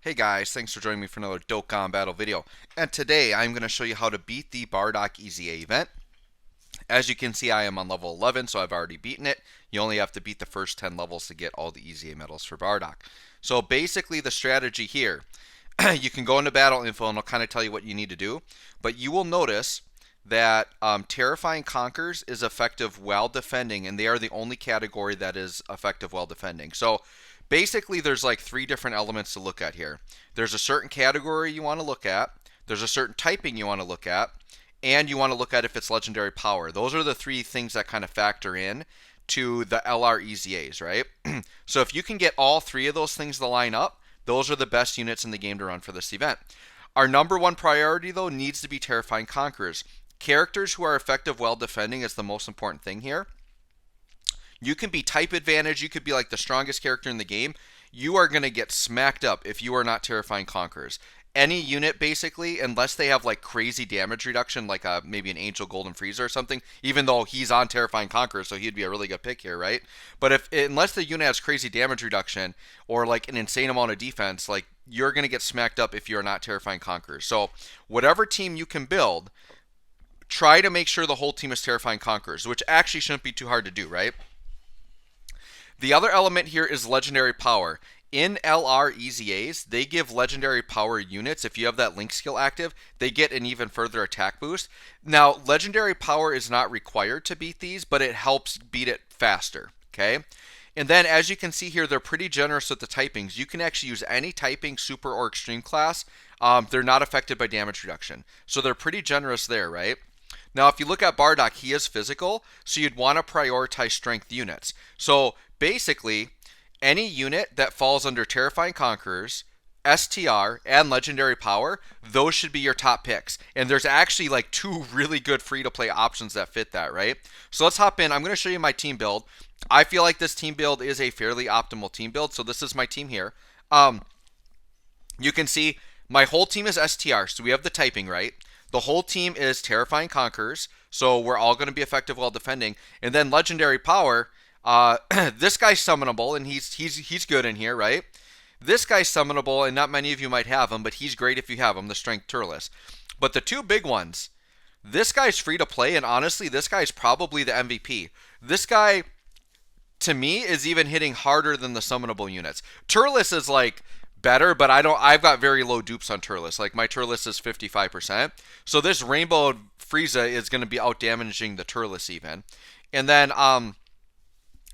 Hey guys, thanks for joining me for another Dokkan battle video. And today I'm going to show you how to beat the Bardock EZA event. As you can see, I am on level 11, so I've already beaten it. You only have to beat the first 10 levels to get all the EZA medals for Bardock. So basically the strategy here, you can go into battle info and it'll kind of tell you what you need to do. But you will notice that Terrifying Conquers is effective while defending, and they are the only category that is effective while defending. So basically there's like three different elements to look at here. There's a certain category you want to look at, there's a certain typing you want to look at, and you want to look at if it's legendary power. Those are the three things that kind of factor in to the LR EZAs, right? So if you can get all three of those things to line up, those are the best units in the game to run for this event. Our number one priority, though, needs to be Terrifying Conquerors. Characters who are effective while defending is the most important thing here. You can be type advantage, you could be like the strongest character in the game. You are going to get smacked up if you are not Terrifying Conquerors. Any unit, basically, unless they have like crazy damage reduction, like maybe an Angel Golden Freezer or something, even though he's on Terrifying Conqueror, so he'd be a really good pick here, right? But unless the unit has crazy damage reduction or like an insane amount of defense, like you're going to get smacked up if you're not Terrifying Conquerors. So whatever team you can build, try to make sure the whole team is Terrifying Conquerors, which actually shouldn't be too hard to do, right? The other element here is legendary power. In LR EZAs, they give legendary power units. If you have that link skill active, they get an even further attack boost. Now, legendary power is not required to beat these, but it helps beat it faster, okay? And then, as you can see here, they're pretty generous with the typings. You can actually use any typing, super or extreme class. They're not affected by damage reduction. So they're pretty generous there, right? Now, if you look at Bardock, he is physical, so you'd want to prioritize strength units. So basically, any unit that falls under Terrifying Conquerors, STR, and Legendary Power, those should be your top picks. And there's actually like two really good free-to-play options that fit that, right? So let's hop in. I'm going to show you my team build. I feel like this team build is a fairly optimal team build, so this is my team here. You can see my whole team is STR, so we have the typing right. The whole team is Terrifying Conquerors, so we're all going to be effective while defending. And then Legendary Power, this guy's summonable, and he's good in here, right? This guy's summonable, and not many of you might have him, but he's great if you have him, the Strength Turles. But the two big ones, this guy's free to play, and honestly, this guy's probably the MVP. This guy, to me, is even hitting harder than the summonable units. Turles is like better, but I've got very low dupes on Turles. Like my Turles is 55%. So this Rainbow Frieza is going to be out damaging the Turles even. And then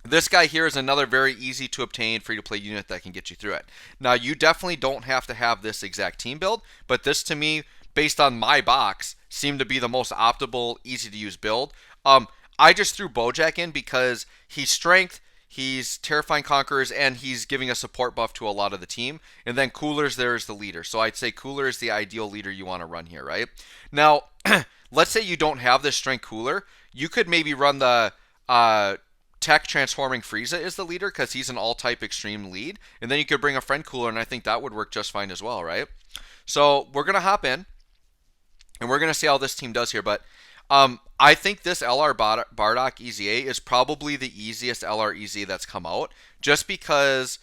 this guy here is another very easy to obtain free to play unit that can get you through it. Now you definitely don't have to have this exact team build, but this to me, based on my box, seemed to be the most optimal, easy to use build. I just threw Bojack in because he's strength, he's Terrifying Conquerors, and he's giving a support buff to a lot of the team. And then Cooler's there as the leader. So I'd say Cooler is the ideal leader you want to run here, right? Now, let's say you don't have this strength Cooler. You could maybe run the Tech Transforming Frieza as the leader because he's an all-type extreme lead. And then you could bring a friend Cooler, and I think that would work just fine as well, right? So we're going to hop in, and we're going to see how this team does here. But I think this LR Bardock EZA is probably the easiest LR EZA that's come out, just because,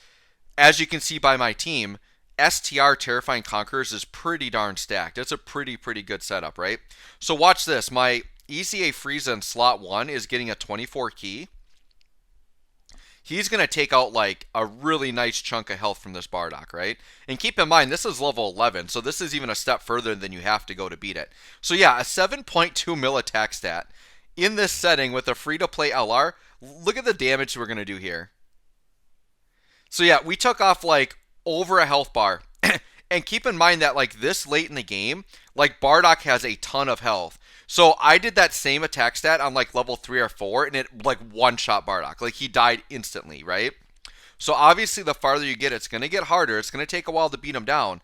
as you can see by my team, STR Terrifying Conquerors is pretty darn stacked. It's a pretty good setup, right? So watch this. My EZA Frieza in slot 1 is getting a 24 key. He's going to take out like a really nice chunk of health from this Bardock, right? And keep in mind, this is level 11, so this is even a step further than you have to go to beat it. So yeah, a 7.2 mil attack stat in this setting with a free-to-play LR. Look at the damage we're going to do here. So yeah, we took off like over a health bar. And keep in mind that like this late in the game, like Bardock has a ton of health. So I did that same attack stat on like level 3 or 4, and it like one-shot Bardock. Like he died instantly, right? So obviously the farther you get, it's going to get harder. It's going to take a while to beat him down.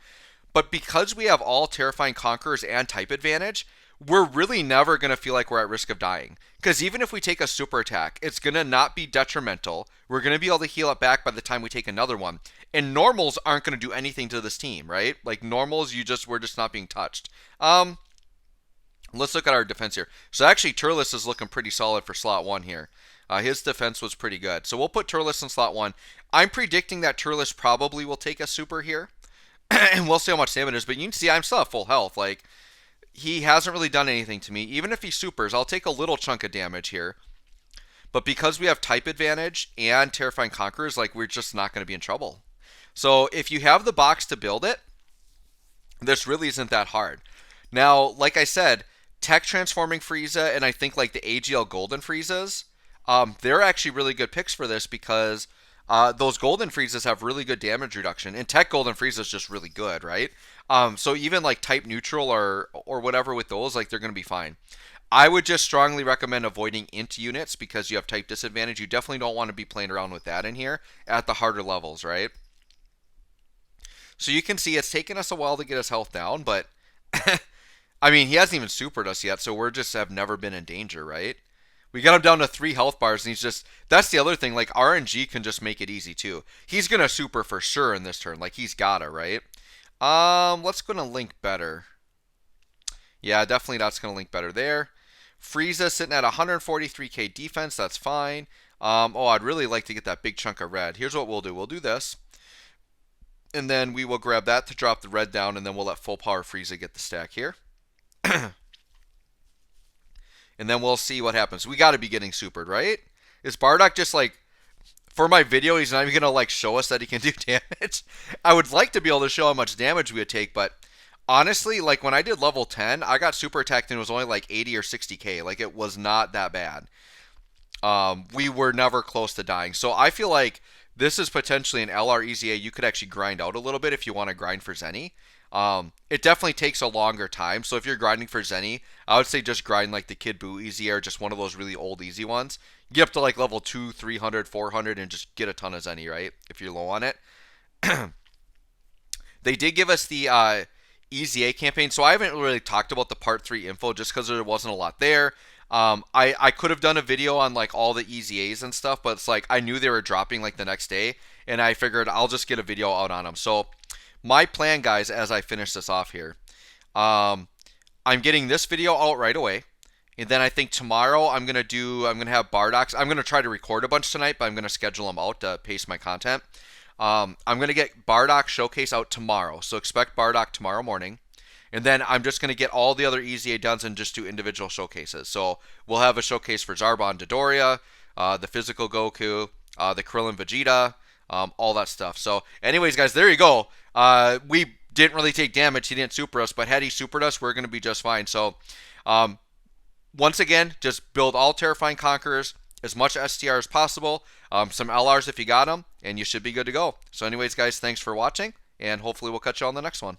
But because we have all Terrifying Conquerors and type advantage, we're really never going to feel like we're at risk of dying. Because even if we take a super attack, it's going to not be detrimental. We're going to be able to heal it back by the time we take another one. And normals aren't going to do anything to this team, right? Like normals, we're just not being touched. Let's look at our defense here. So actually, Turles is looking pretty solid for slot 1 here. His defense was pretty good. So we'll put Turles in slot 1. I'm predicting that Turles probably will take a super here. and we'll see how much damage it is. But you can see I'm still at full health. Like, he hasn't really done anything to me. Even if he supers, I'll take a little chunk of damage here. But because we have type advantage and Terrifying Conquerors, like, we're just not going to be in trouble. So if you have the box to build it, this really isn't that hard. Now, like I said, Tech Transforming Frieza and I think like the AGL Golden Friezas, they're actually really good picks for this because those Golden Friezas have really good damage reduction, and Tech Golden Frieza is just really good, right? So even like type neutral or whatever with those, like they're going to be fine. I would just strongly recommend avoiding int units because you have type disadvantage. You definitely don't want to be playing around with that in here at the harder levels, right? So you can see it's taken us a while to get his health down, but I mean, he hasn't even supered us yet, so we're just have never been in danger, right? We got him down to 3 health bars, and he's just, that's the other thing, like, RNG can just make it easy, too. He's going to super for sure in this turn, like, he's gotta, right? Let's go to link better. Yeah, definitely that's going to link better there. Frieza sitting at 143k defense, that's fine. Oh, I'd really like to get that big chunk of red. Here's what we'll do. We'll do this. And then we will grab that to drop the red down, and then we'll let full power Frieza get the stack here. And then we'll see what happens. We got to be getting supered, right? Is Bardock just like, for my video, he's not even going to like show us that he can do damage? I would like to be able to show how much damage we would take, but honestly, like when I did level 10, I got super attacked and it was only like 80 or 60k. Like it was not that bad. We were never close to dying. So I feel like this is potentially an LR EZA you could actually grind out a little bit if you want to grind for Zenny. It definitely takes a longer time. So if you're grinding for Zenny, I would say just grind like the Kid Buu Easy or just one of those really old easy ones. Get up to like level 2, 300, 400 and just get a ton of Zenny, right? If you're low on it. They did give us the EZA campaign, so I haven't really talked about the part 3 info just because there wasn't a lot there. I could have done a video on like all the EZAs and stuff, but it's like I knew they were dropping like the next day, and I figured I'll just get a video out on them. So my plan, guys, as I finish this off here, I'm getting this video out right away, and then I think tomorrow I'm gonna have Bardocks. I'm gonna try to record a bunch tonight, but I'm gonna schedule them out to pace my content. I'm gonna get Bardock Showcase out tomorrow, so expect Bardock tomorrow morning. And then I'm just going to get all the other EZA done and just do individual showcases. So we'll have a showcase for Zarbon Dodoria, the physical Goku, the Krillin Vegeta, all that stuff. So anyways, guys, there you go. We didn't really take damage. He didn't super us, but had he supered us, we're going to be just fine. So once again, just build all Terrifying Conquerors, as much STR as possible, some LRs if you got them, and you should be good to go. So anyways, guys, thanks for watching, and hopefully we'll catch you on the next one.